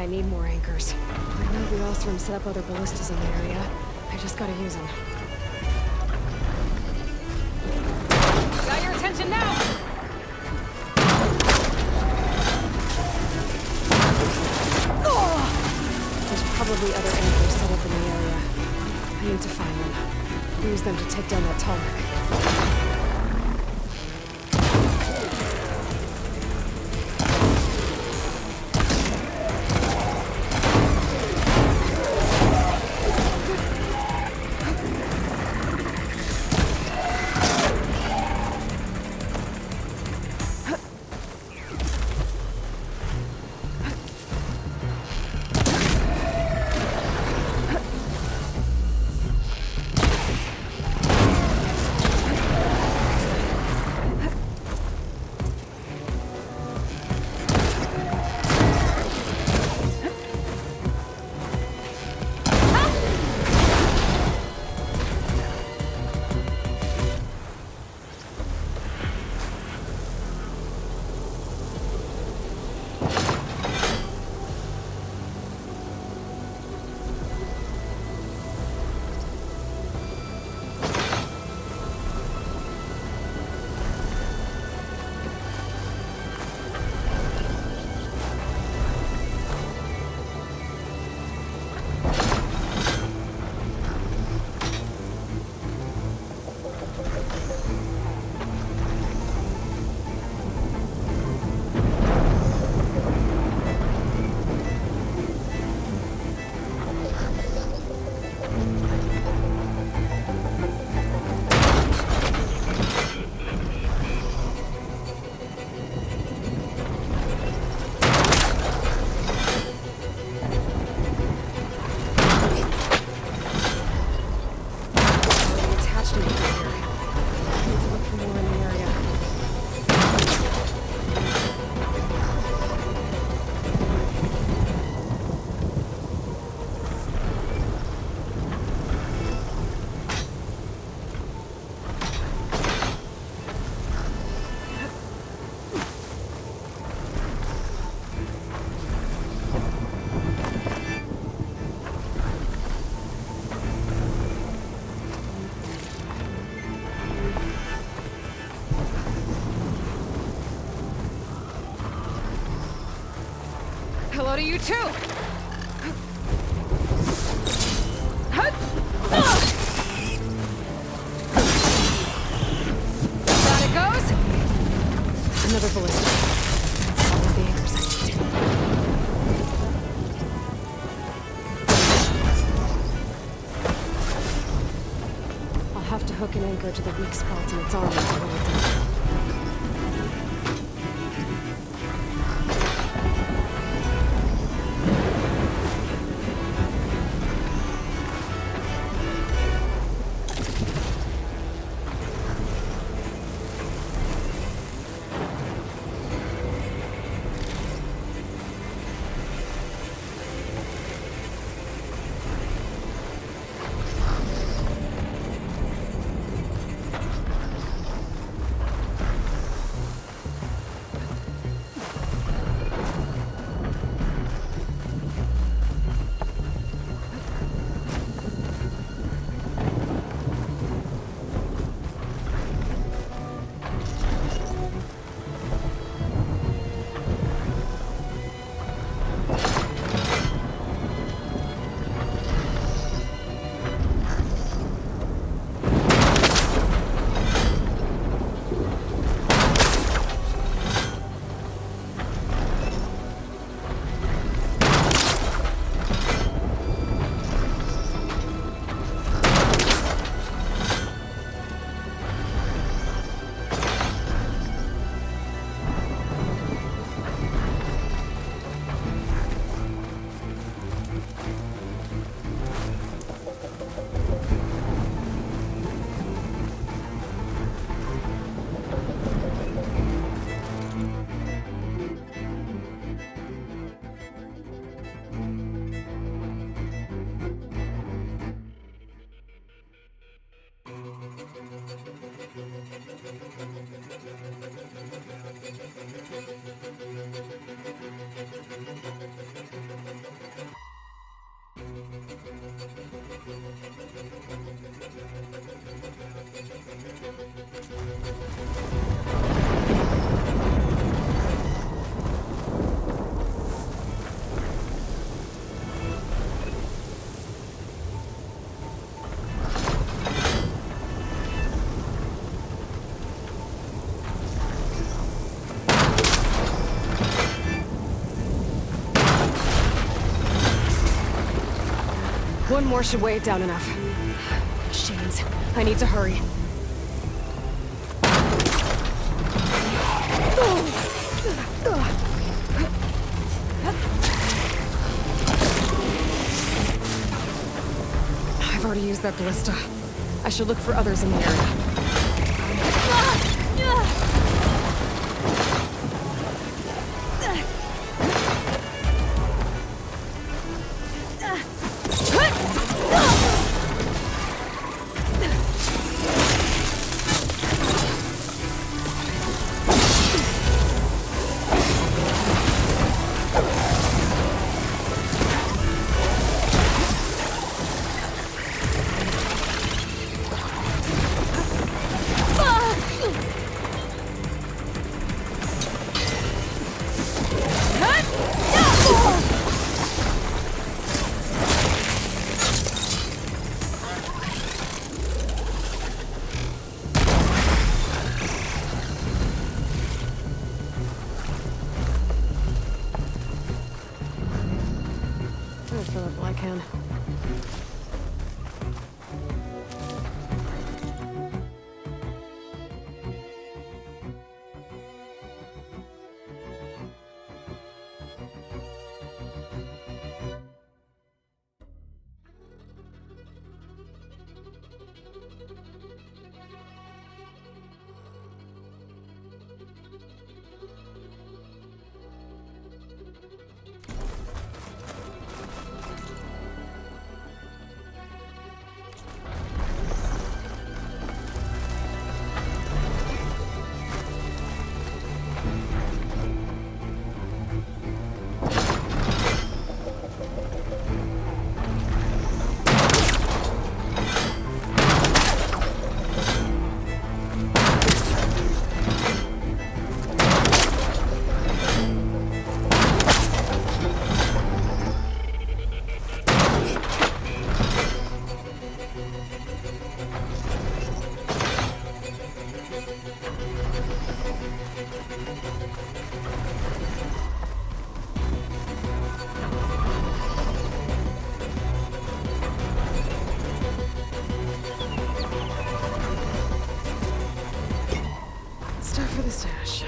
I need more anchors. I know the Oseram set up other ballistas in the area. I just gotta use them. Got your attention now! There's probably other anchors set up in the area. I need to find them. Use them to take down that Tallak. Hello to you too! Down it goes! Another ballista. That's all of the anchors I need. I'll have to hook an anchor to the weak spots in its armor to hold it down. One more should weigh it down enough. Machines. I need to hurry. I've already used that ballista. I should look for others in the area. I'll fill up all I can. Start for the stash.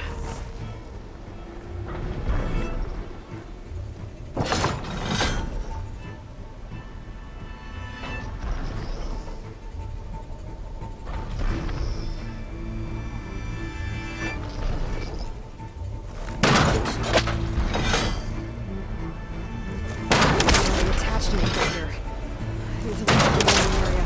Attached to me here. I need to look at the area.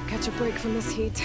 Catch a break from this heat.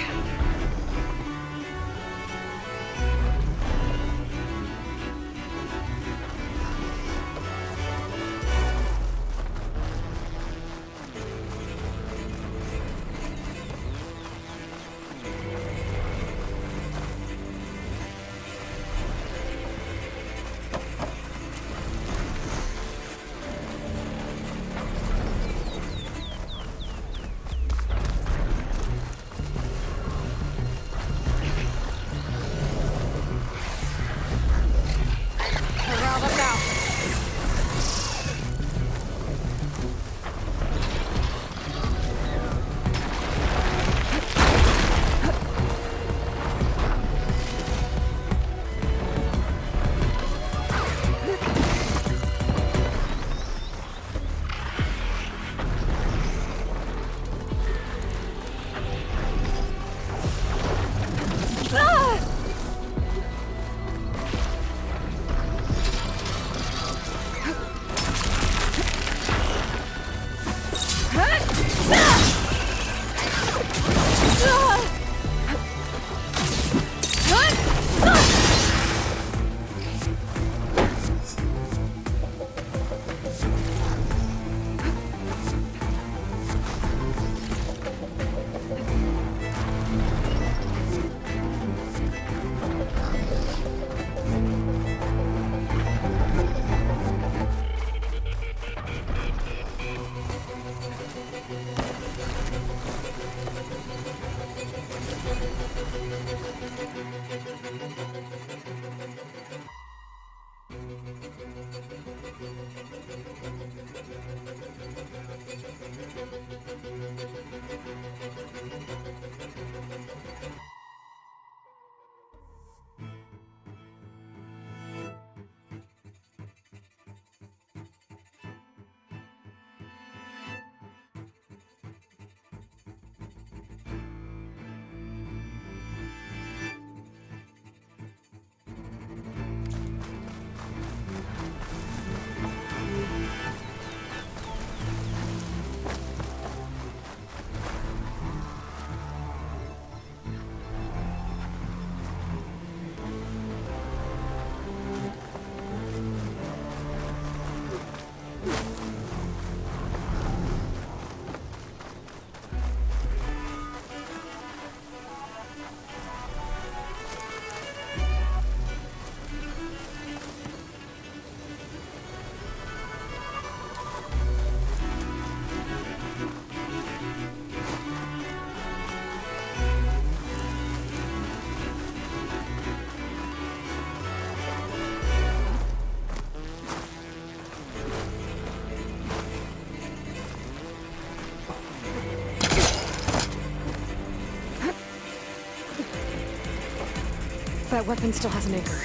That weapon still has an anchor.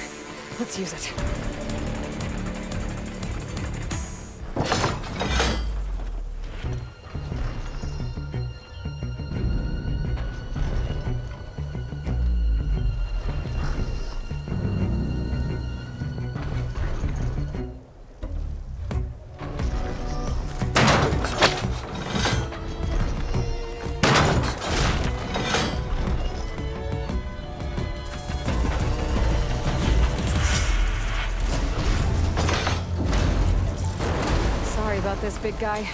Let's use it. Sorry about this, big guy.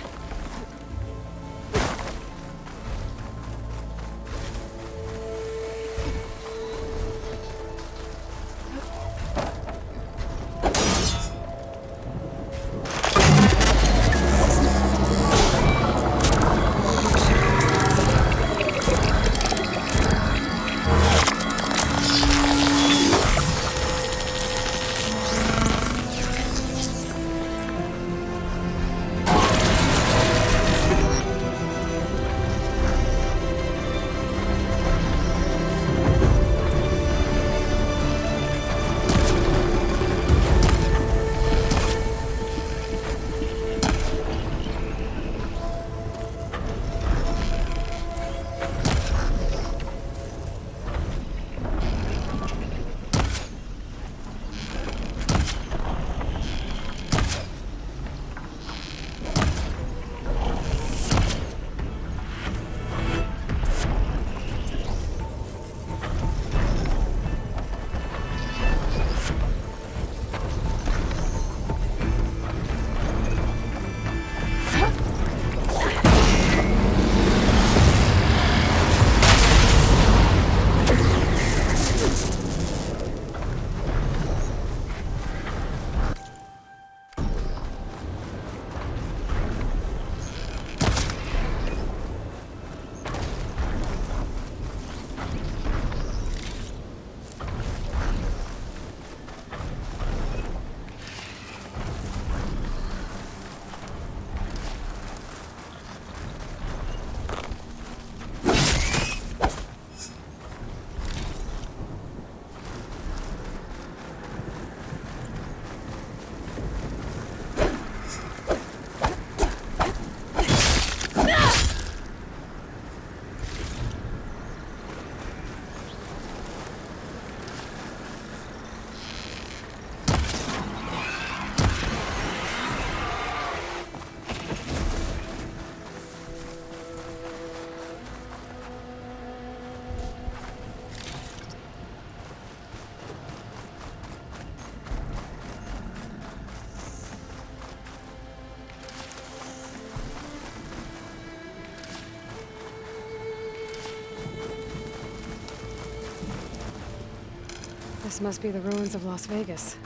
This must be the ruins of Las Vegas.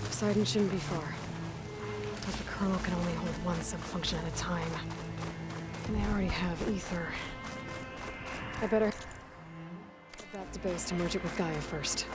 Poseidon shouldn't be far. But the Colonel can only hold one sub-function at a time. And they already have ether. I better get back to base to merge it with Gaia first.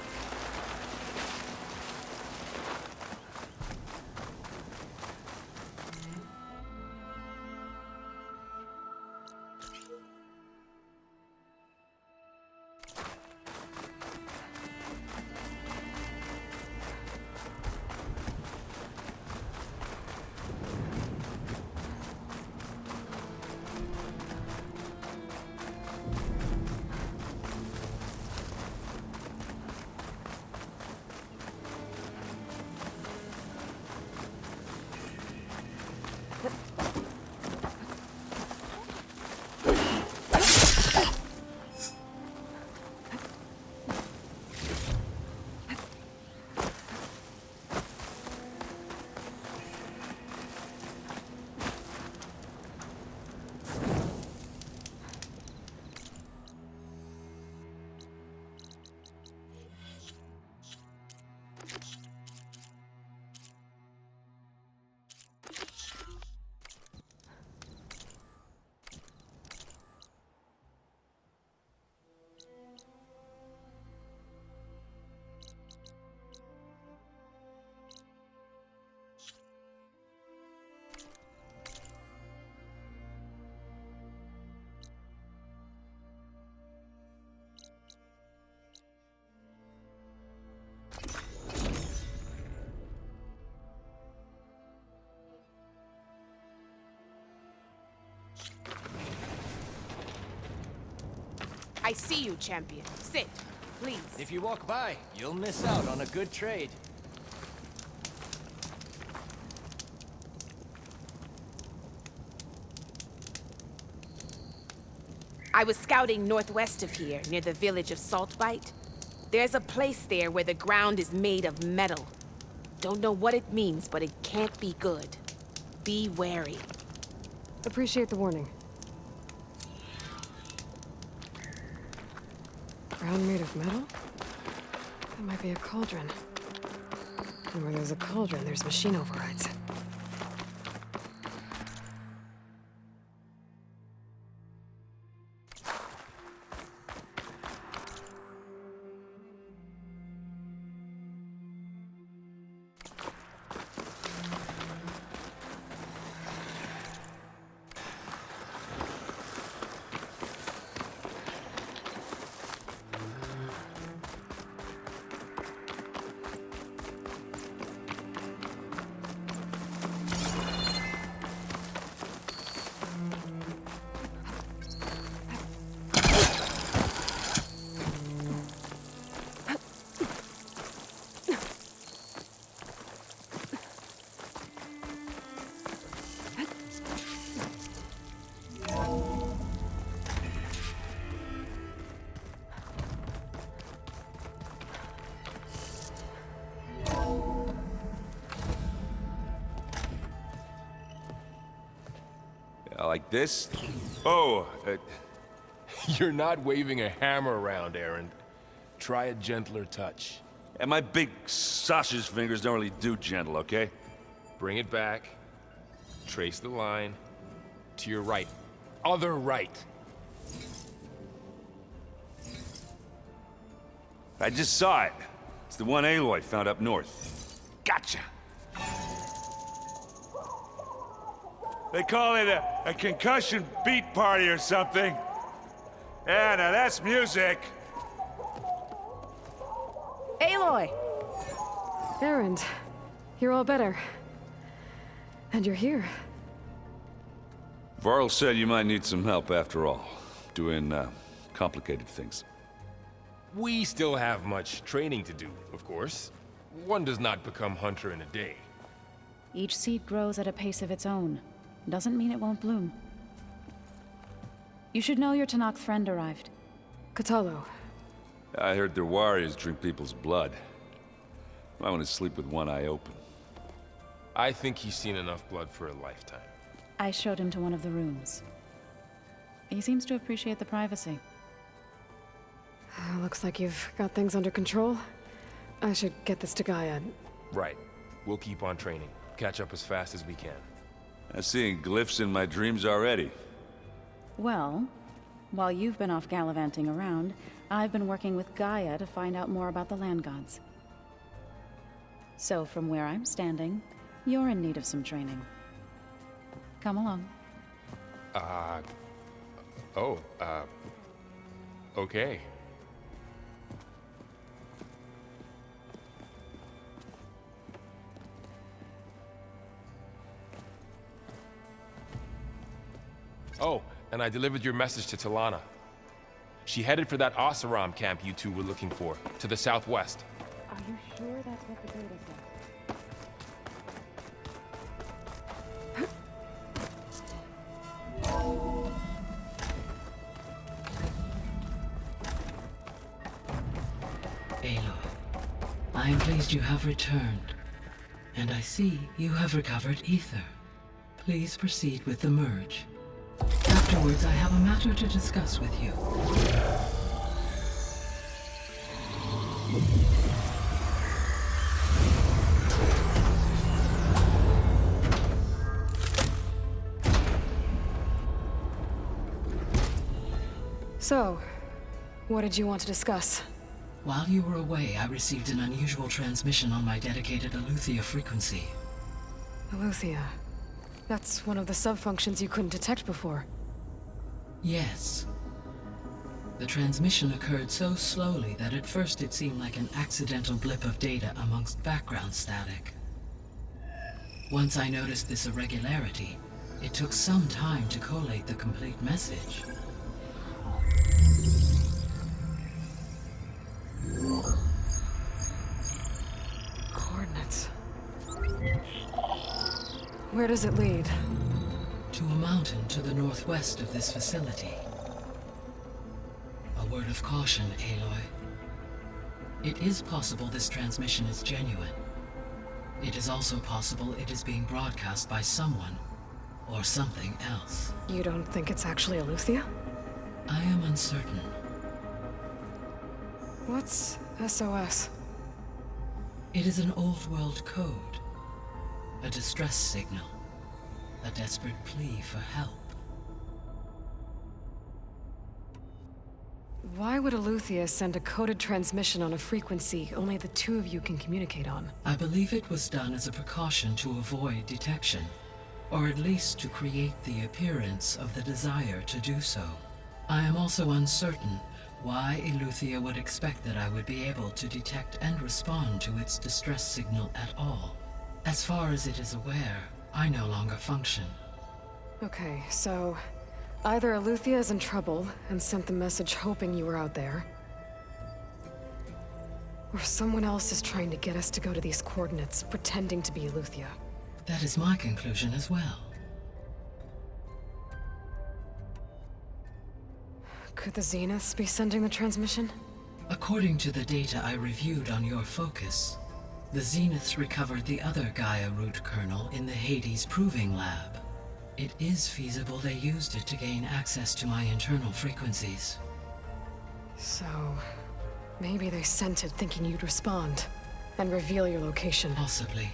I see you, champion. Sit, please. If you walk by, you'll miss out on a good trade. I was scouting northwest of here, near the village of Saltbite. There's a place there where the ground is made of metal. Don't know what it means, but it can't be good. Be wary. Appreciate the warning. Ground made of metal? That might be a cauldron. And where there's a cauldron, there's machine overrides. Like this? Oh, You're not waving a hammer around, Aaron. Try a gentler touch. and my big sausage fingers don't really do gentle, okay? Bring it back. Trace the line. To your right. Other right. I just saw it. It's the one Aloy found up north. Gotcha! They call it a concussion beat party or something. Yeah, now that's music. Aloy! Erend, you're all better. And you're here. Varl said you might need some help after all. Doing, complicated things. We still have much training to do, of course. One does not become hunter in a day. Each seed grows at a pace of its own. Doesn't mean it won't bloom. You should know your Tenakth friend arrived. Kotallo. I heard their warriors drink people's blood. I want to sleep with one eye open. I think he's seen enough blood for a lifetime. I showed him to one of the rooms. He seems to appreciate the privacy. Looks like you've got things under control. I should get this to Gaia. Right. We'll keep on training. Catch up as fast as we can. I'm seeing glyphs in my dreams already. Well, while you've been off gallivanting around, I've been working with Gaia to find out more about the land gods. So from where I'm standing, you're in need of some training. Come along. Okay. Oh, and I delivered your message to Talana. She headed for that Oseram camp you two were looking for, to the southwest. Are you sure that's what the data says? Aloy, I am pleased you have returned. And I see you have recovered Ether. Please proceed with the merge. Afterwards, I have a matter to discuss with you. So, what did you want to discuss? While you were away, I received an unusual transmission on my dedicated Aletheia frequency. Aletheia. That's one of the sub-functions you couldn't detect before. Yes. The transmission occurred so slowly that at first it seemed like an accidental blip of data amongst background static. Once I noticed this irregularity, it took some time to collate the complete message. Where does it lead? To a mountain to the northwest of this facility. A word of caution, Aloy. It is possible this transmission is genuine. It is also possible it is being broadcast by someone or something else. You don't think it's actually Eleuthia? I am uncertain. What's SOS? It is an old world code. A distress signal. A desperate plea for help. Why would Eleuthia send a coded transmission on a frequency only the two of you can communicate on? I believe it was done as a precaution to avoid detection, or at least to create the appearance of the desire to do so. I am also uncertain why Eleuthia would expect that I would be able to detect and respond to its distress signal at all. As far as it is aware, I no longer function. Okay, so either Eleuthia is in trouble and sent the message hoping you were out there, or someone else is trying to get us to go to these coordinates, pretending to be Eleuthia. That is my conclusion as well. Could the Zeniths be sending the transmission? According to the data I reviewed on your focus, the Zeniths recovered the other Gaia root kernel in the Hades Proving Lab. It is feasible they used it to gain access to my internal frequencies. So, maybe they sent it thinking you'd respond and reveal your location. Possibly.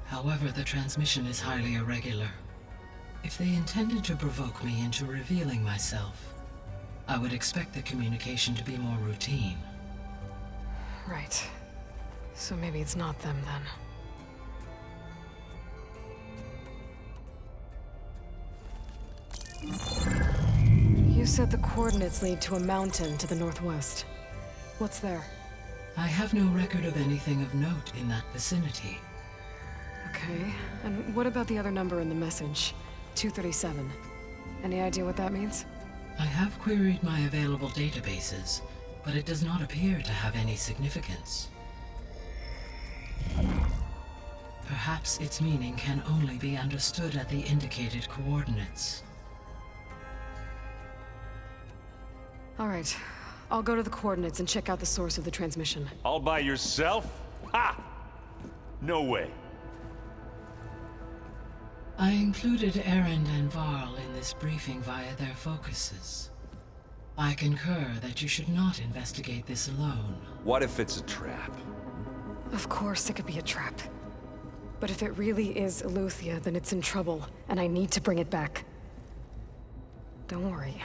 However, the transmission is highly irregular. If they intended to provoke me into revealing myself, I would expect the communication to be more routine. Right. So maybe it's not them then. You said the coordinates lead to a mountain to the northwest. What's there? I have no record of anything of note in that vicinity. Okay, and what about the other number in the message? 237. Any idea what that means? I have queried my available databases, but it does not appear to have any significance. Perhaps its meaning can only be understood at the indicated coordinates. All right, I'll go to the coordinates and check out the source of the transmission. All by yourself? Ha! No way. I included Erend and Varl in this briefing via their focuses. I concur that you should not investigate this alone. What if it's a trap? Of course it could be a trap. But if it really is Eleuthia, then it's in trouble, and I need to bring it back. Don't worry.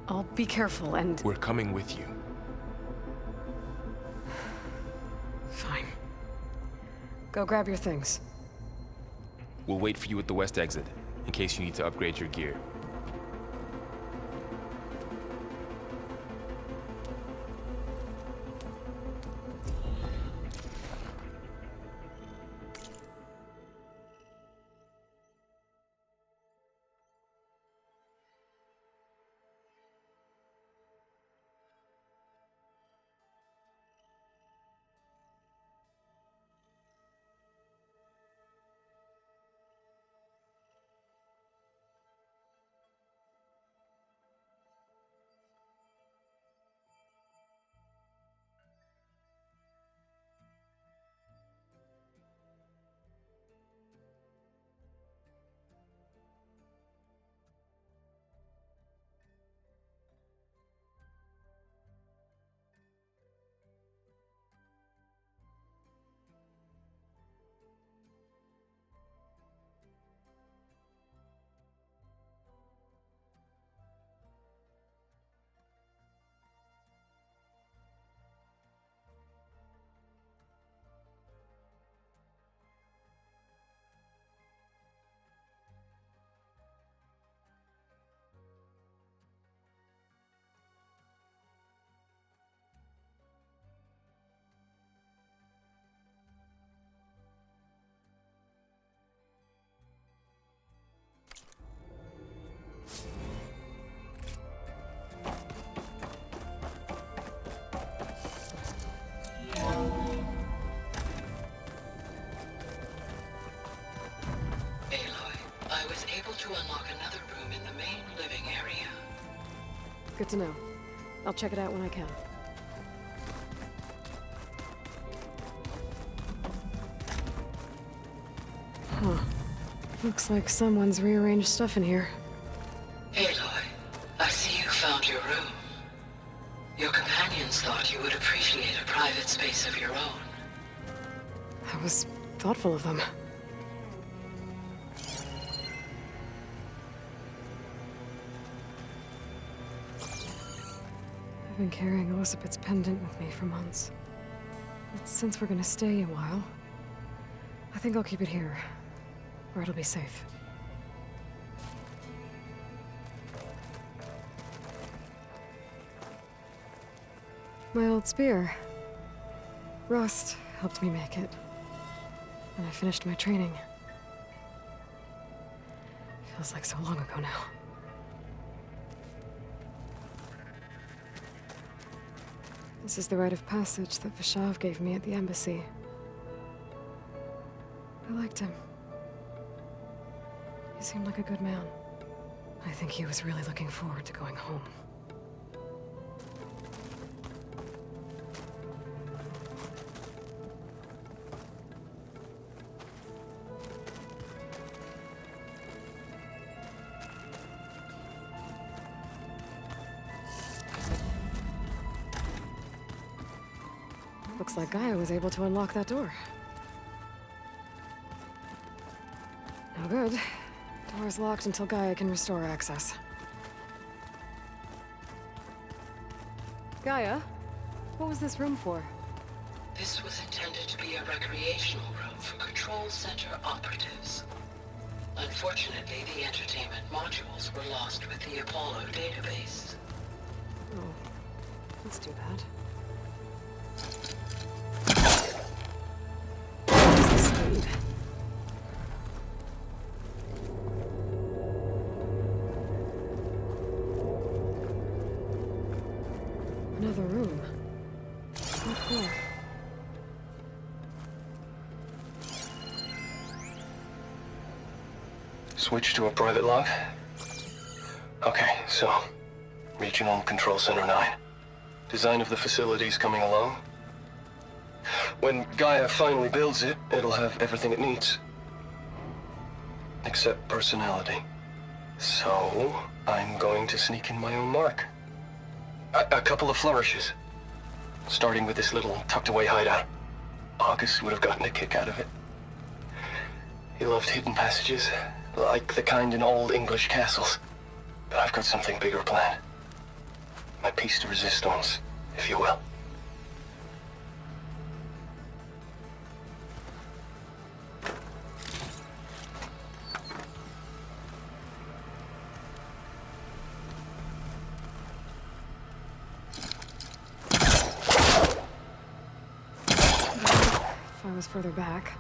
I'll be careful and... We're coming with you. Fine. Go grab your things. We'll wait for you at the west exit, in case you need to upgrade your gear. Good to know. I'll check it out when I can. Huh. Looks like someone's rearranged stuff in here. Aloy, I see you found your room. Your companions thought you would appreciate a private space of your own. That was thoughtful of them. I've been carrying Elizabeth's pendant with me for months. But since we're gonna stay a while, I think I'll keep it here, where it'll be safe. My old spear. Rust helped me make it. And I finished my training. Feels like so long ago now. This is the rite of passage that Vishav gave me at the embassy. I liked him. He seemed like a good man. I think he was really looking forward to going home. Looks like Gaia was able to unlock that door. No good. Door's locked until Gaia can restore access. Gaia? What was this room for? This was intended to be a recreational room for Control Center operatives. Unfortunately, the entertainment modules were lost with the Apollo database. Oh, that's too bad. Where's the speed? Another room. What for? Switch to a private log? Okay, so... Regional Control Center 9. Design of the facility's coming along. When Gaia finally builds it, it'll have everything it needs. Except personality. So, I'm going to sneak in my own mark. A couple of flourishes. Starting with this little tucked-away hideout. August would have gotten a kick out of it. He loved hidden passages, like the kind in old English castles. But I've got something bigger planned. My piece de resistance, if you will. If I was further back.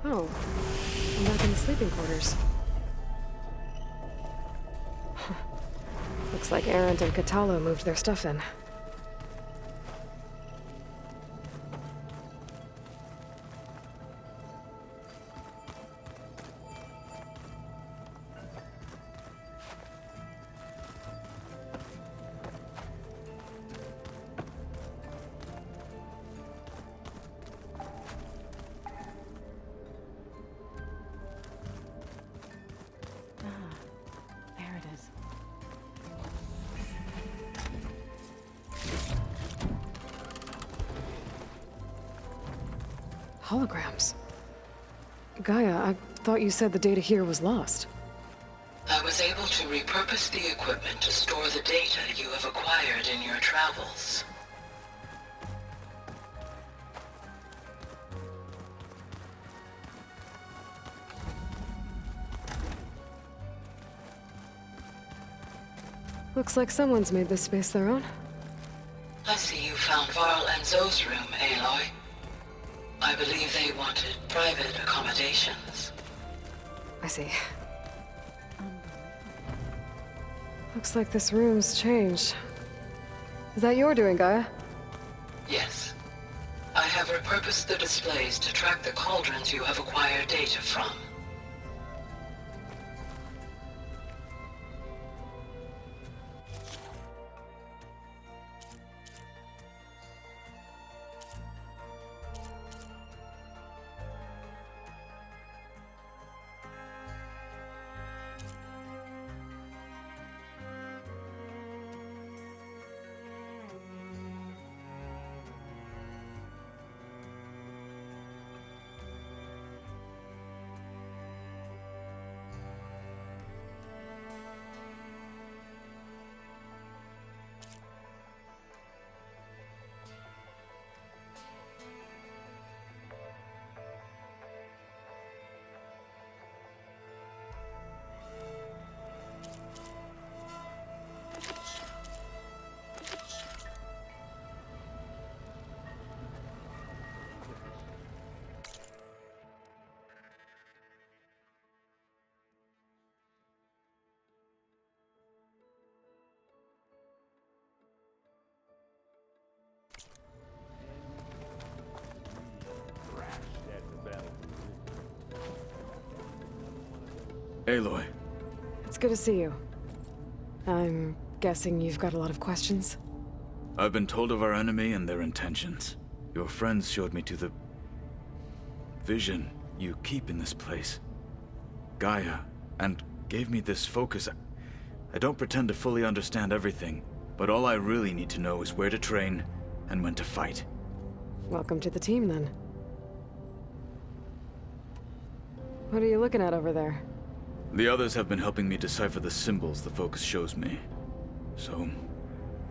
Oh, I'm back in the sleeping quarters. Looks like Arendt and Katalo moved their stuff in. There it is. Holograms. Gaia, I thought you said the data here was lost. I was able to repurpose the equipment to store the data you have acquired in your travels. Looks like someone's made this space their own. I see you found Varl and Zoe's room, Aloy. I believe they wanted private accommodations. I see. Looks like this room's changed. Is that your doing, Gaia? Yes. I have repurposed the displays to track the cauldrons you have acquired data from. Aloy. It's good to see you. I'm guessing you've got a lot of questions? I've been told of our enemy and their intentions. Your friends showed me to the vision you keep in this place, Gaia, and gave me this focus. I don't pretend to fully understand everything, but all I really need to know is where to train and when to fight. Welcome to the team, then. What are you looking at over there? The others have been helping me decipher the symbols the focus shows me. So,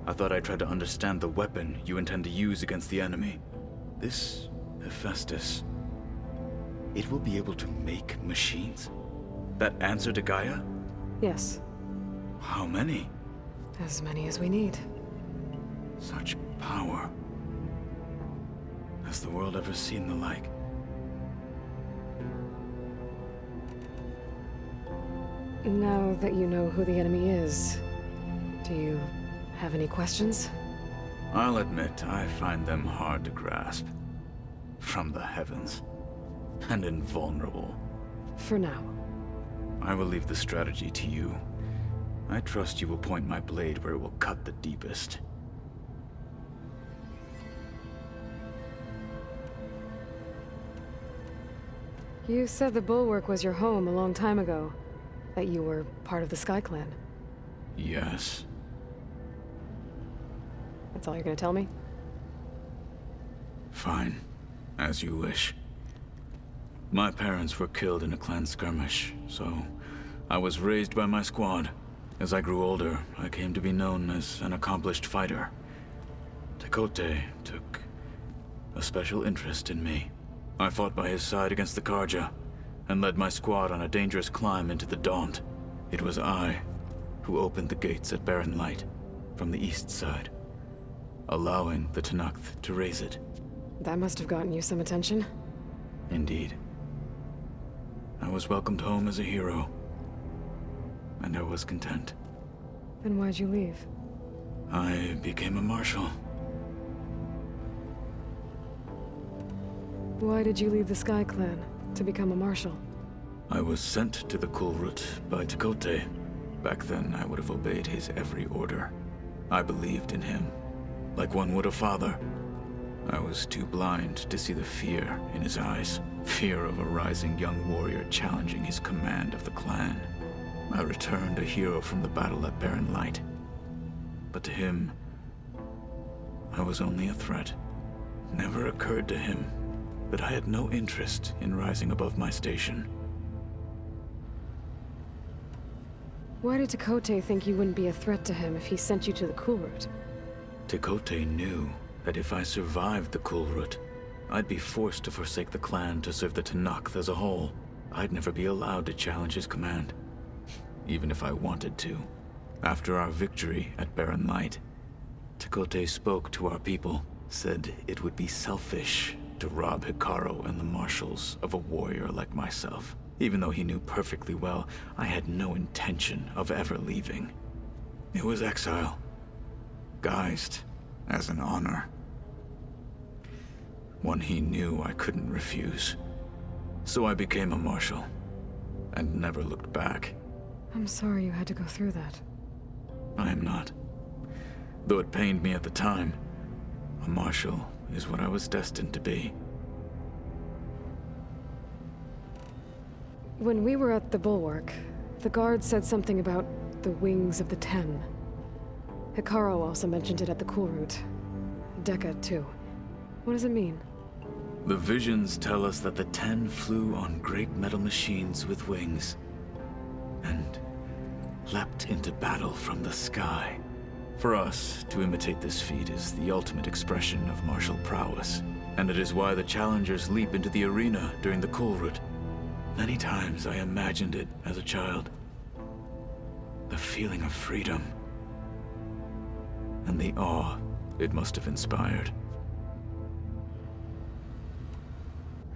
I thought I'd try to understand the weapon you intend to use against the enemy. This Hephaestus, it will be able to make machines? That answer to Gaia? Yes. How many? As many as we need. Such power. Has the world ever seen the like? Now that you know who the enemy is, do you have any questions? I'll admit, I find them hard to grasp. From the heavens. And invulnerable. For now. I will leave the strategy to you. I trust you will point my blade where it will cut the deepest. You said the Bulwark was your home a long time ago. That you were part of the Sky Clan. Yes. That's all you're gonna tell me? Fine. As you wish. My parents were killed in a clan skirmish, so I was raised by my squad. As I grew older, I came to be known as an accomplished fighter. Tekotteh took a special interest in me. I fought by his side against the Carja, and led my squad on a dangerous climb into the Daunt. It was I who opened the gates at Barren Light from the east side, allowing the Tenakth to raise it. That must have gotten you some attention. Indeed. I was welcomed home as a hero, and I was content. Then why'd you leave? I became a marshal. Why did you leave the Sky Clan to become a marshal? I was sent to the Kulrut by Tekotteh. Back then, I would have obeyed his every order. I believed in him, like one would a father. I was too blind to see the fear in his eyes. Fear of a rising young warrior challenging his command of the clan. I returned a hero from the battle at Barren Light. But to him, I was only a threat. Never occurred to him that I had no interest in rising above my station. Why did Tekotteh think you wouldn't be a threat to him if he sent you to the Kulrut? Tekotteh knew that if I survived the Kulrut, I'd be forced to forsake the clan to serve the Tenakth as a whole. I'd never be allowed to challenge his command, even if I wanted to. After our victory at Barren Light, Tekotteh spoke to our people, said it would be selfish to rob Hekarro and the marshals of a warrior like myself. even though he knew perfectly well I had no intention of ever leaving. It was exile, guised as an honor. One he knew I couldn't refuse. So I became a marshal, and never looked back. I'm sorry you had to go through that. I am not. Though it pained me at the time, a marshal is what I was destined to be. When we were at the Bulwark, the guard said something about the Wings of the Ten. Hekarro also mentioned it at the Cool Route. Dekka, too. What does it mean? The visions tell us that the Ten flew on great metal machines with wings, and leapt into battle from the sky. For us, to imitate this feat is the ultimate expression of martial prowess, and it is why the challengers leap into the arena during the Cool Route. Many times I imagined it as a child. The feeling of freedom, and the awe it must have inspired.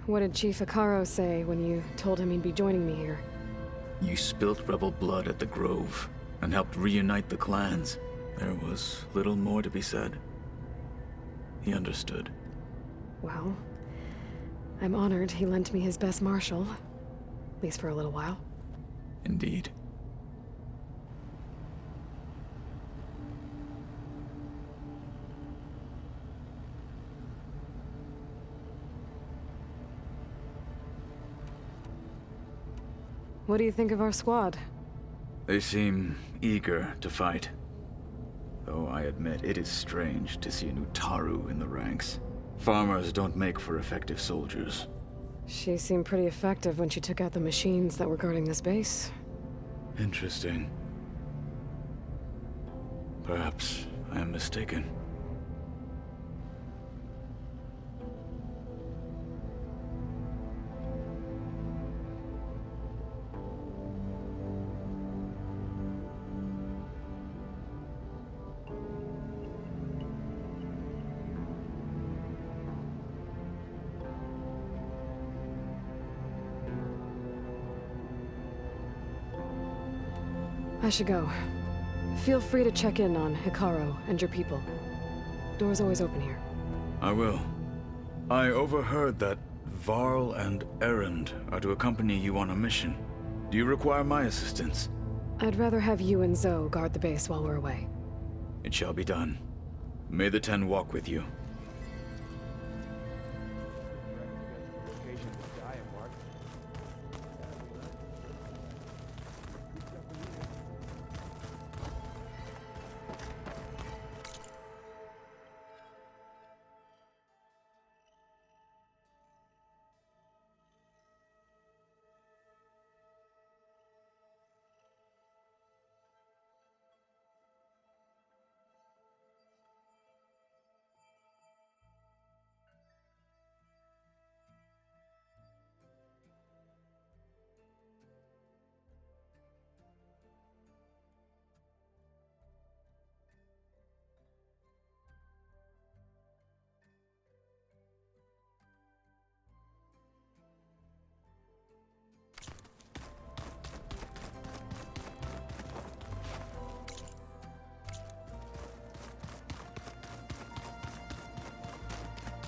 What did Chief Hekarro say when you told him he'd be joining me here? You spilt rebel blood at the Grove, and helped reunite the clans. There was little more to be said. He understood. Well, I'm honored he lent me his best marshal. At least for a little while. Indeed. What do you think of our squad? They seem eager to fight. Though I admit it is strange to see an Utaru in the ranks. Farmers don't make for effective soldiers. She seemed pretty effective when she took out the machines that were guarding this base. Interesting. Perhaps I am mistaken. I should go. Feel free to check in on Hekarro and your people. Door's always open here. I will. I overheard that Varl and Erend are to accompany you on a mission. Do you require my assistance? I'd rather have you and Zoe guard the base while we're away. It shall be done. May the Ten walk with you.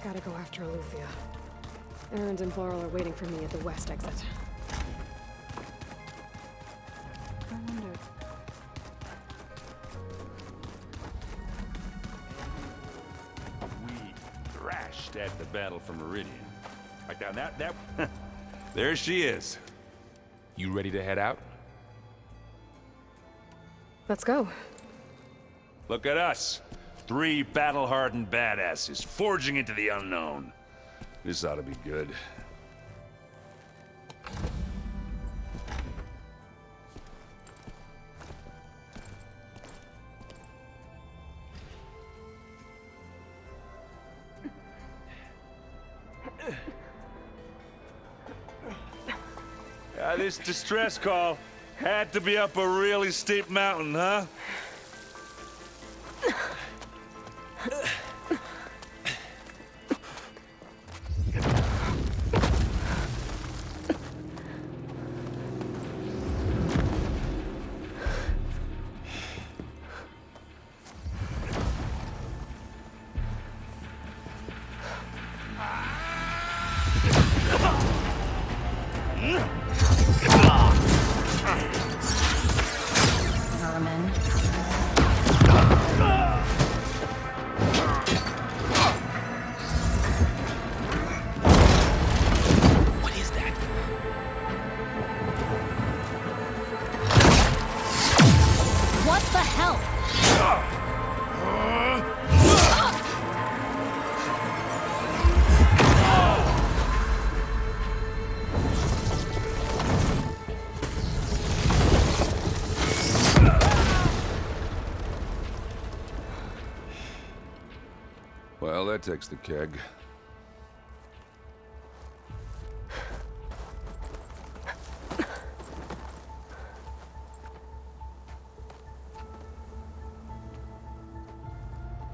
Gotta go after Aletheia. Erend and Varl are waiting for me at the west exit. I wonder... We thrashed at the battle for Meridian. Right down that there she is. You ready to head out? Let's go. Look at us. 3 battle-hardened badasses forging into the unknown. This ought to be good. This distress call had to be up a really steep mountain, huh? Well, that takes the keg.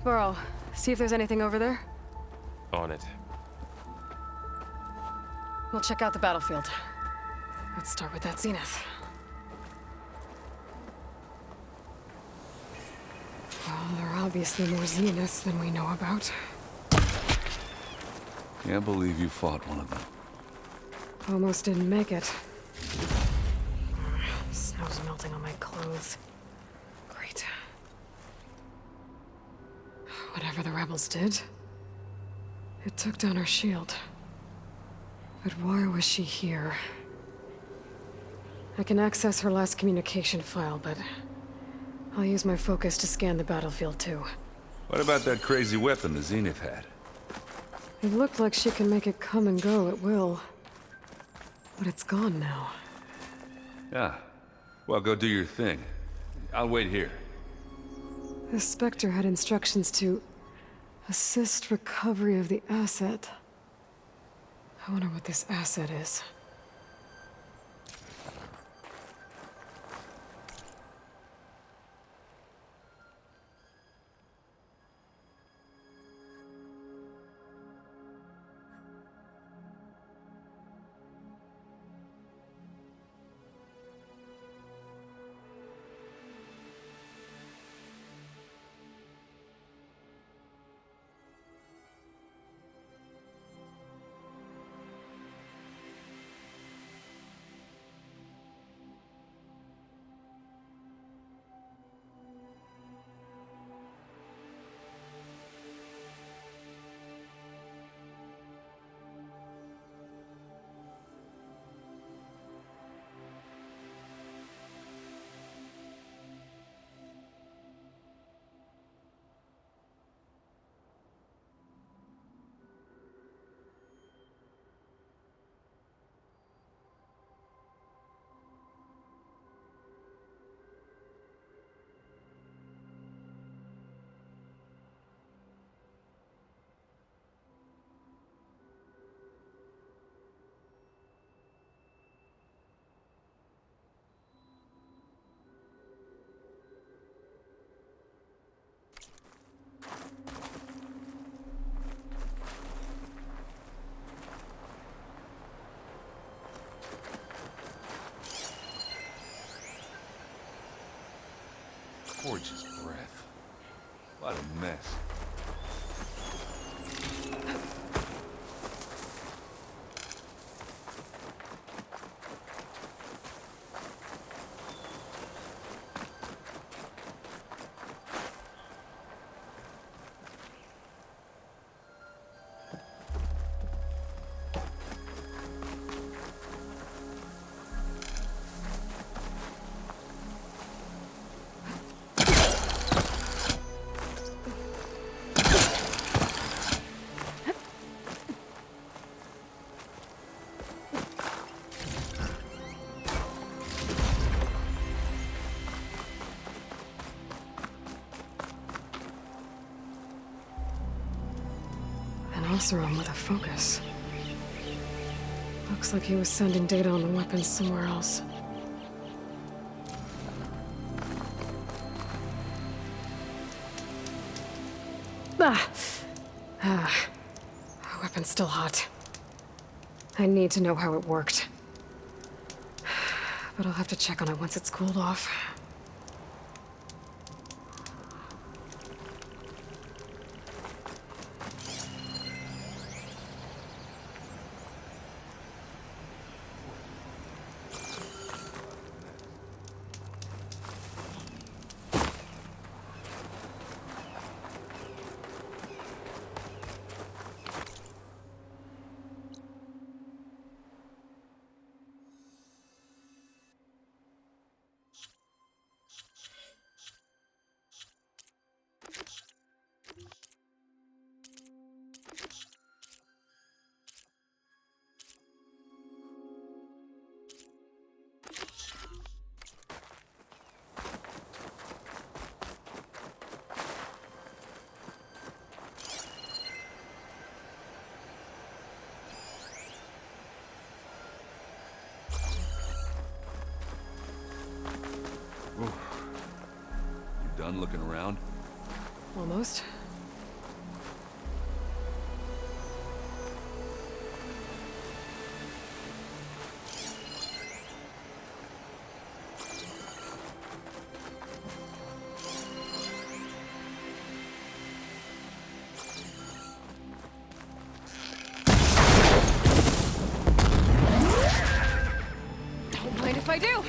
Burrow, see if there's anything over there. On it. We'll check out the battlefield. Let's start with that Zenith. Well, there are obviously more Zeniths than we know about. Can't believe you fought one of them. Almost didn't make it. Snow's melting on my clothes. Great. Whatever the rebels did, it took down her shield. But why was she here? I can access her last communication file, but I'll use my focus to scan the battlefield too. What about that crazy weapon the Zenith had? It looked like she can make it come and go at will. But it's gone now. Yeah. Well, go do your thing. I'll wait here. The Spectre had instructions to assist recovery of the asset. I wonder what this asset is. Forge's breath. What a mess. Oseram with a focus. Looks like he was sending data on the weapons somewhere else. Weapon's still hot. I need to know how it worked. But I'll have to check on it once it's cooled off. done looking around? Almost. Don't mind if I do.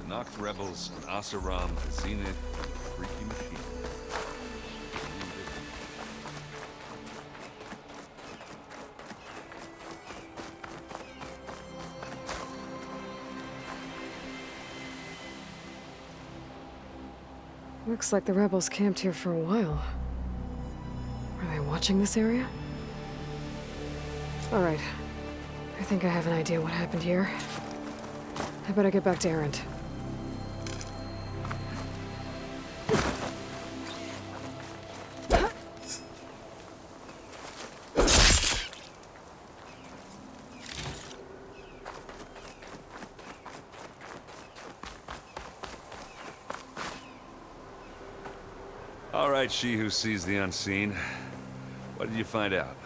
Nox rebels, an Oseram, a Zenith, and a freaky machine. Looks like the rebels camped here for a while. Are they watching this area? All right. I think I have an idea what happened here. I better get back to Erend. All right, she who sees the unseen. What did you find out?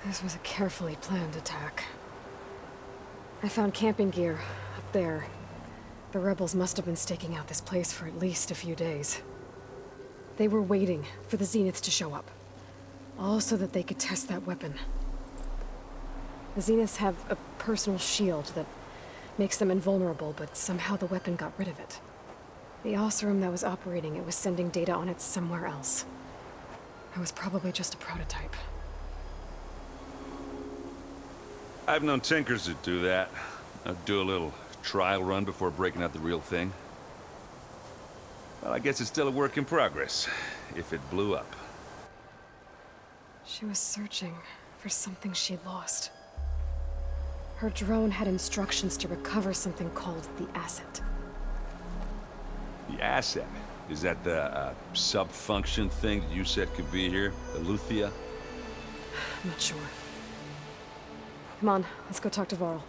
This was a carefully planned attack. I found camping gear up there. The rebels must have been staking out this place for at least a few days. They were waiting for the Zeniths to show up. All so that they could test that weapon. The Zeniths have a personal shield that makes them invulnerable, but somehow the weapon got rid of it. The Oseram that was operating it was sending data on it somewhere else. It was probably just a prototype. I've known tinkers that do that. I'd do a little trial run before breaking out the real thing. Well, I guess it's still a work in progress, if it blew up. She was searching for something she'd lost. Her drone had instructions to recover something called the Asset. The Asset? Is that the sub-function thing that you said could be here? The Luthia? I'm not sure. Come on, let's go talk to Varl.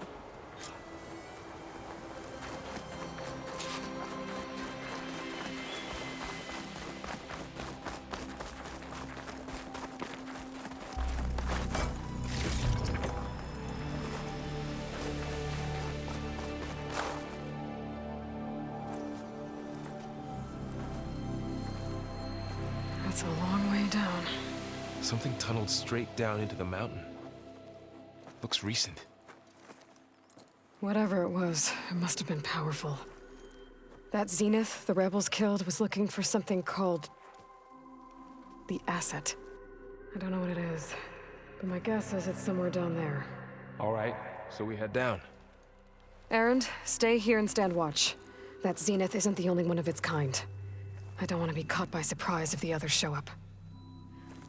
That's a long way down. Something tunneled straight down into the mountain. Looks recent. Whatever it was, it must have been powerful. That Zenith the rebels killed was looking for something called the Asset. I don't know what it is, but my guess is it's somewhere down there. All right, so we head down. Erend, stay here and stand watch. That Zenith isn't the only one of its kind. I don't want to be caught by surprise if the others show up.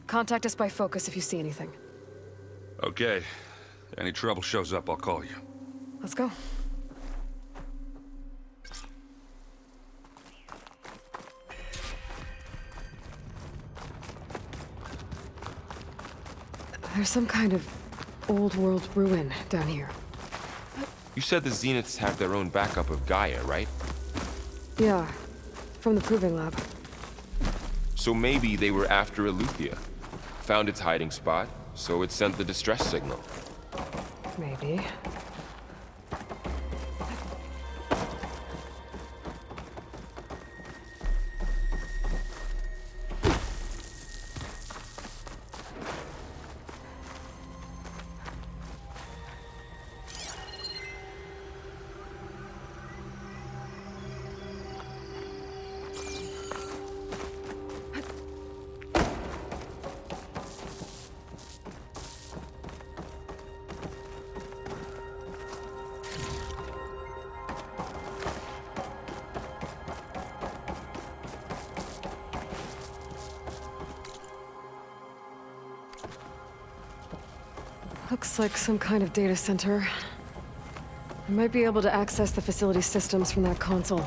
Contact us by focus if you see anything. Okay. Any trouble shows up, I'll call you. Let's go. There's some kind of old world ruin down here. You said the Zeniths have their own backup of Gaia, right? Yeah, from the Proving Lab. So maybe they were after Eleuthia. Found its hiding spot, so it sent the distress signal. Maybe. Looks like some kind of data center. I might be able to access the facility systems from that console.